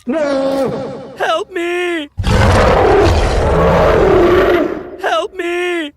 No! Help me! Help me!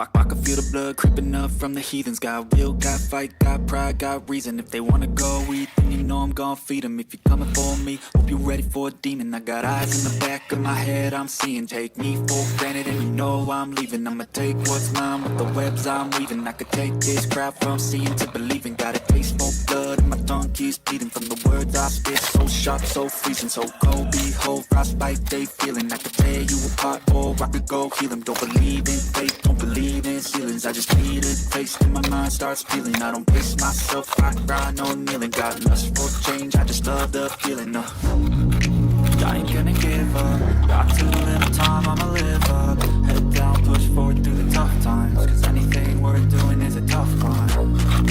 I can feel the blood creeping up from the heathens. Got will, got fight, got pride, got reason. If they wanna go eat, then you know I'm gon' feed them. If you're coming for me, hope you're ready for a demon. I got eyes in the back of my head, I'm seeing. Take me for granted and you know I'm leaving. I'ma take what's mine with the webs I'm weaving. I could take this crowd from seeing to believing. Got a taste for blood and my tongue keeps bleeding. From the words I spit, so sharp, so freezing. So go behold, frostbite they feeling. I could tear you apart or I could go heal them. Don't believe in fate, don't believe in ceilings. I just need a taste and my mind starts peeling. I don't pace myself, I cry, no kneeling. Got lust for change, I just love the feeling. I ain't gonna give up. Got too little time, I'ma live up. Head down, push forward through the tough times. Cause anything worth doing is a tough climb.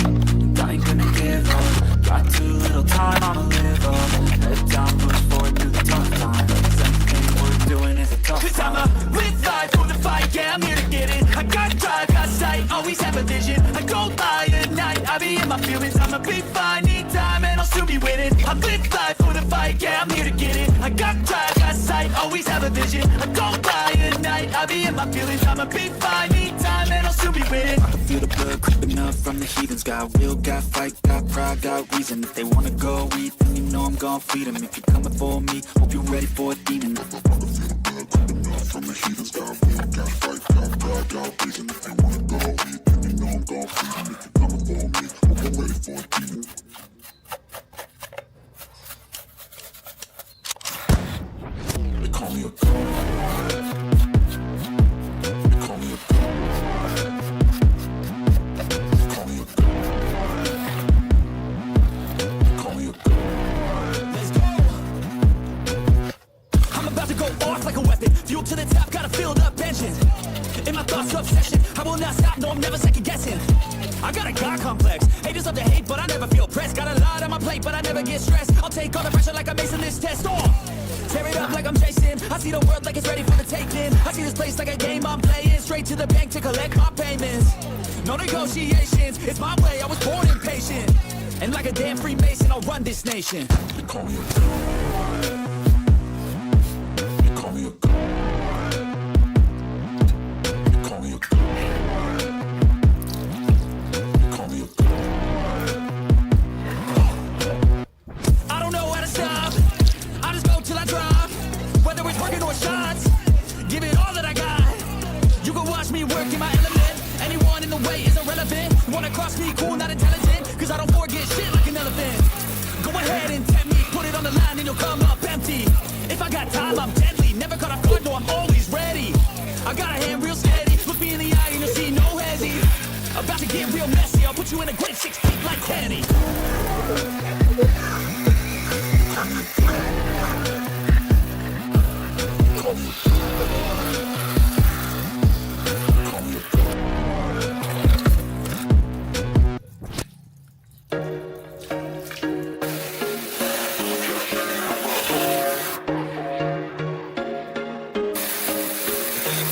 And I ain't gonna give up. Got too little time, I'ma live up. Head down, push forward through the tough times. Cause anything worth doing is a tough climb. Cause I'ma live life for the fight, yeah, I'm here to get it. I got drive, got sight, always have a vision. I don't lie at night, I be in my feelings. I'ma be fine, need time, and I'll soon be winning. I live life for the fight, yeah, I'm here to get it. I got drive, got sight, always have a vision. I don't lie at night, I be in my feelings. I'ma be fine, need time, and I'll soon be winning. I can feel the blood creeping up from the heathens. Got will, got fight, got pride, got reason. If they wanna go eat, then you know I'm gon' feed them. If you're coming for me, hope you're ready for a demon. I can feel the blood creeping up from the heathens. Got will, got fight, got pride, got reason. If they wanna go eat, then you know I'm gon' feed them. If you're coming for me, hope you're ready for a demon. They call me a god. They call me a god. They call me a god. They call me a god. Let's go. I'm about to go off like a weapon. Fuel to the top, got a filled up engine. In my thoughts, obsession. I will not stop, no, I'm never second guessing. I got a God complex. Haters love to hate, but I never feel pressed. Got a lot on my plate, but I never get stressed. I'll take all the pressure like I'm acing this test. Tear it up like I'm Jason. I see the world like it's ready for the taking. I see this place like a game I'm playing. Straight to the bank to collect my payments. No negotiations, it's my way, I was born impatient. And like a damn Freemason, I'll run this nation. They call me a god. They call me a god. They call me a god. They call me a god. I don't know how to stop. I just go till I drop. Whether it's working or shots, give it all that I got. You can watch me work in my element. Anyone in the way is irrelevant. Wanna cross me, cool, not intelligent. Cause I don't forget shit like an elephant. Go ahead and tempt me, put it on the line and you'll come up empty. If I got time, I'm deadly. Never caught off guard, no, I'm always ready. I got a hand real steady. Look me in the eye and you'll see no hezzy. About to get real messy, I'll put you in a grid 6 feet like Kenny.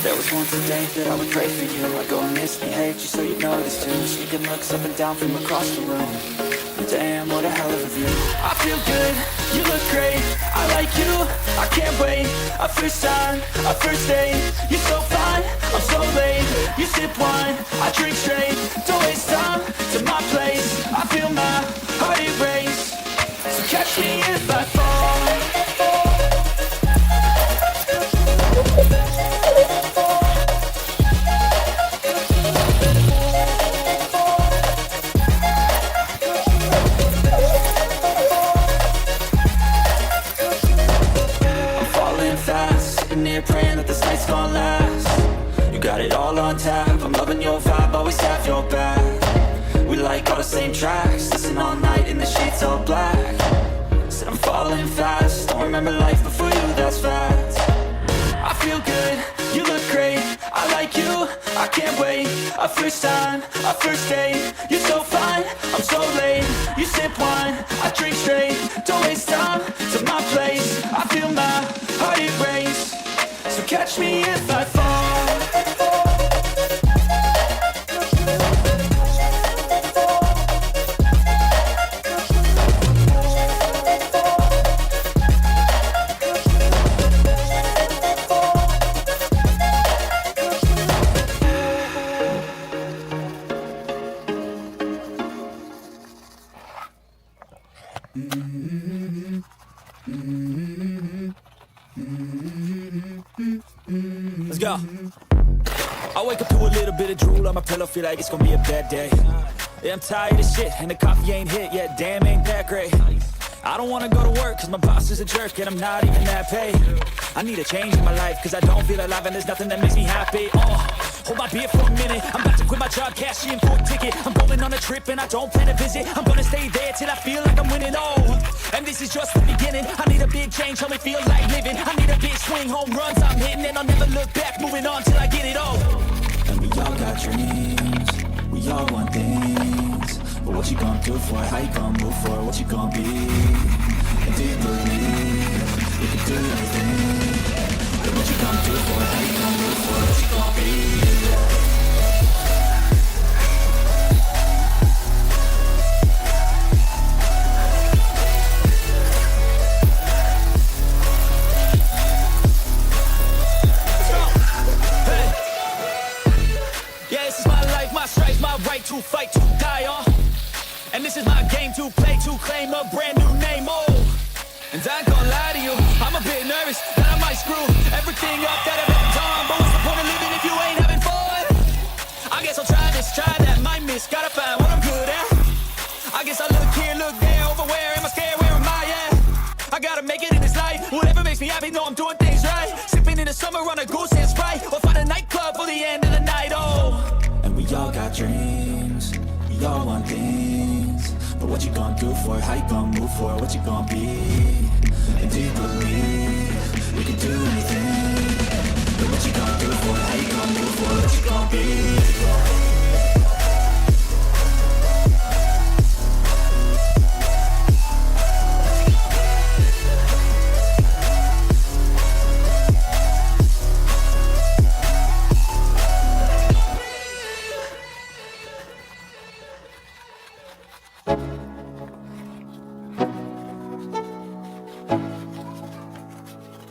There was once a day that I would pray for you. I'd go and misbehave just so you notice too. Sneaking looks up and down from across the room. Damn, what a hell of a view. I feel good, you look great. I like you, I can't wait. A first time, a first date. You're so fine, I'm so late. You sip wine, I drink straight. Don't waste time to my place. I feel my heart erase. So catch me if I fall. Praying that this night's gonna last. You got it all on tap, I'm loving your vibe, always have your back. We like all the same tracks, listen all night in the sheets all black. Said I'm falling fast, don't remember life before you, that's fact. I feel good, you look great. I like you, I can't wait. A first time, a first date. You're so fine, I'm so late. You sip wine, I drink straight. Don't waste time to my place. I feel my heart erase. So catch me if I fall. Let's go. I wake up to a little bit of drool on my pillow, feel like it's gonna be a bad day. Yeah, I'm tired of shit, and the coffee ain't hit yet, damn ain't that great. I don't wanna go to work, cause my boss is a jerk, and I'm not even that paid. I need a change in my life, cause I don't feel alive, and there's nothing that makes me happy. Hold my beer for a minute, I'm about to quit my job, cash in for a ticket. I'm going on a trip, and I don't plan to visit. I'm gonna stay there till I feel like I'm winning, and this is just the beginning. I need a big change, help me feel like living. I need a big swing, home runs I'm hitting, and I'll never look back, moving on till I get it all. And we all got dreams, we all want things. But what you gonna do for it? How you gonna move for it? What you gonna be? And do you believe you can do anything? But what you gonna do for it? How you gonna move for it? What you gonna be? To fight, to die on. And this is my game to play, to claim a brand new name, And I ain't gonna lie to you, I'm a bit nervous that I might screw everything up that I've ever done. But what's the point of living if you ain't having fun? I guess I'll try this, try that, might miss, gotta find what I'm good at. I guess I look here, look there, over where am I scared, where am I at? I gotta make it in this life, whatever makes me happy, know I'm doing things right. Sipping in the summer on a goose and Sprite, or find a nightclub for the end of the night, And we all got dreams, we all want things. But what you gonna do for it? How you gonna move for it? What you gonna be? And do you believe you can do anything? But what you gonna do for it? How you gonna move for it? What you gonna be?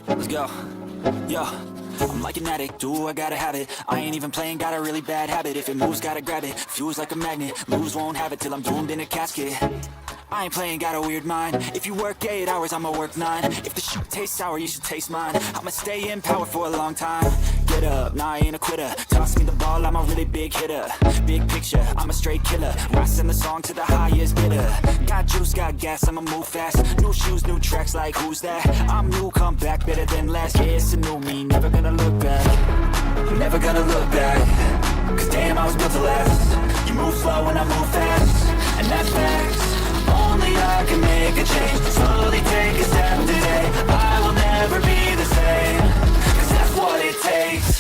Let's go. Yo, I'm like an addict, do I gotta have it. I ain't even playing, got a really bad habit. If it moves, gotta grab it, fuse like a magnet. Lose, won't have it till I'm doomed in a casket. I ain't playing, got a weird mind. If you work 8 hours, I'ma work 9. If the shoot tastes sour, you should taste mine. I'ma stay in power for a long time. Get up, nah, I ain't a quitter. Toss me the ball, I'm a really big hitter. Big picture, I'm a straight killer. Rising the song to the highest bidder. Got juice, got gas, I'ma move fast. New shoes, new tracks, like who's that? I'm new, come back, better than last. Yeah, it's a new me, never gonna look back. Never gonna look back. Cause damn, I was built to last. You move slow and I move fast. And that's facts. Only I can make a change. Slowly take a step today. I will never be the same. Cause that's what it takes.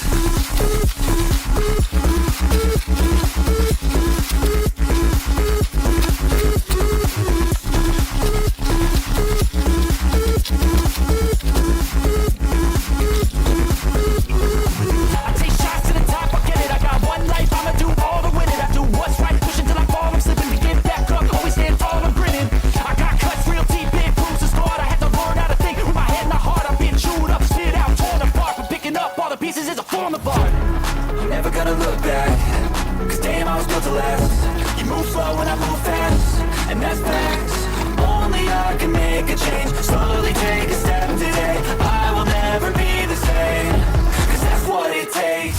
I take shots to the top, I get it. I got one life, I'ma do all the winning. I do what's right, push until I fall. I'm slipping to get back up, always stand tall, I'm grinning. I got cuts real deep, big bruises scarred. I had to learn how to think with my head and my heart. I've been chewed up, spit out, torn apart. But picking up all the pieces is a form of art. Never gonna look back, cause damn, I was built to last. You move slow and I move fast, and that's facts. Only I can make a change. Slowly take a step today. I will never be the same. Cause that's what it takes.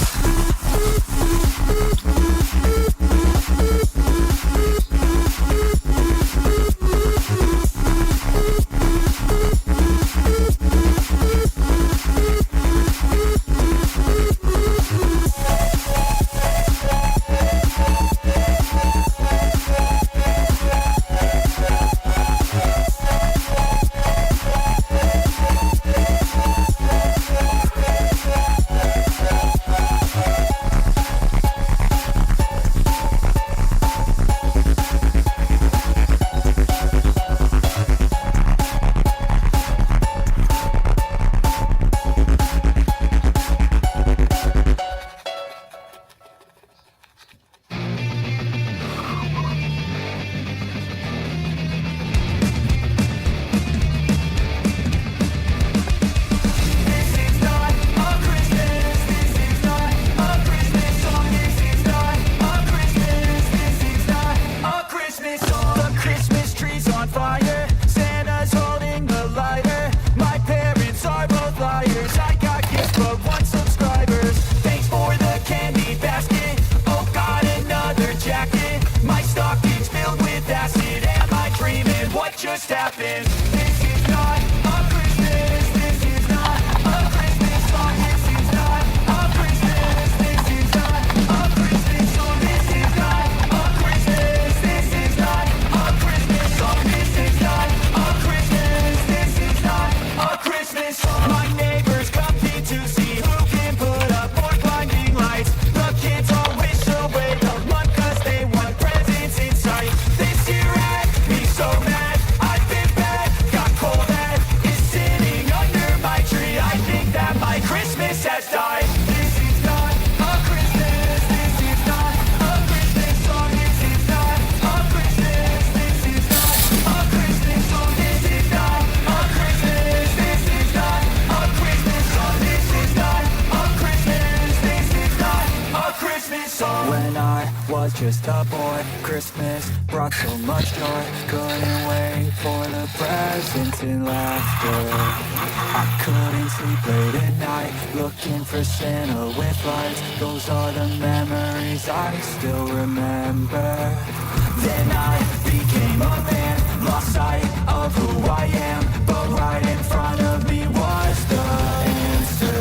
song. When I was just a boy, Christmas brought so much joy. Couldn't wait for the presents and laughter. I couldn't sleep late at night, looking for Santa with lights. Those are the memories I still remember. Then I became a man, lost sight of who I am, but right in front of me was the answer.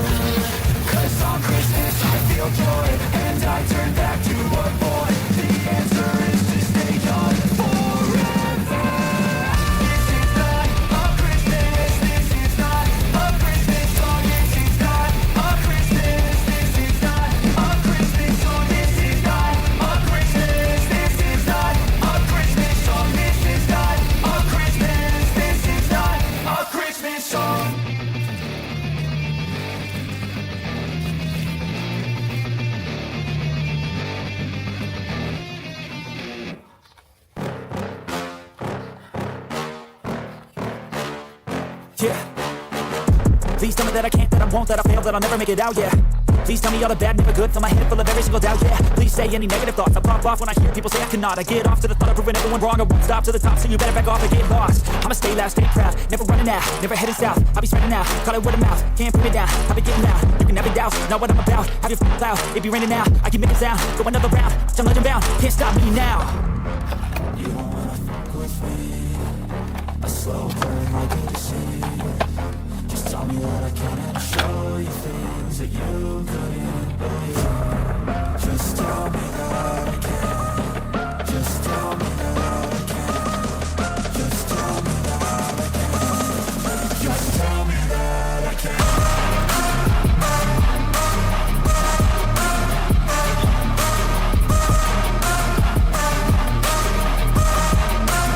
'Cause on Christmas I feel joy, and I turn back to a boy. The answer is to stay young forever. This is not a Christmas, this is not a Christmas song. This is not a Christmas, this is not a Christmas song. This is not a Christmas, this is not a Christmas song. This is not a Christmas, this is not a Christmas song. Yeah. Please tell me that I can't, that I won't, that I fail, that I'll never make it out, yeah. Please tell me all the bad, never good, fill my head full of every single doubt, yeah. Please say any negative thoughts, I pop off when I hear people say I cannot. I get off to the thought of proving everyone wrong, I won't stop to the top, so you better back off and get lost. I'ma stay loud, stay proud, never running out, never heading south. I'll be spreading out, call it word of mouth, can't put me down, I'll be getting out. You can have your doubts, not what I'm about, have your f***ing cloud, it be raining now. I keep making sound, go another round, I'm legend bound, can't stop me now. You don't wanna fuck with me, a slow burn like a disease. Just tell me that I can and I'll show you things that you couldn't believe. Just tell me that I can. Just tell me that I can. Just tell me that I can. Just tell me that I can.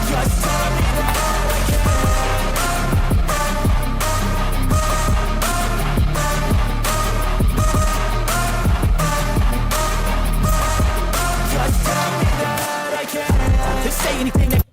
Just tell me that I can. Just tell me that I can. Just say anything that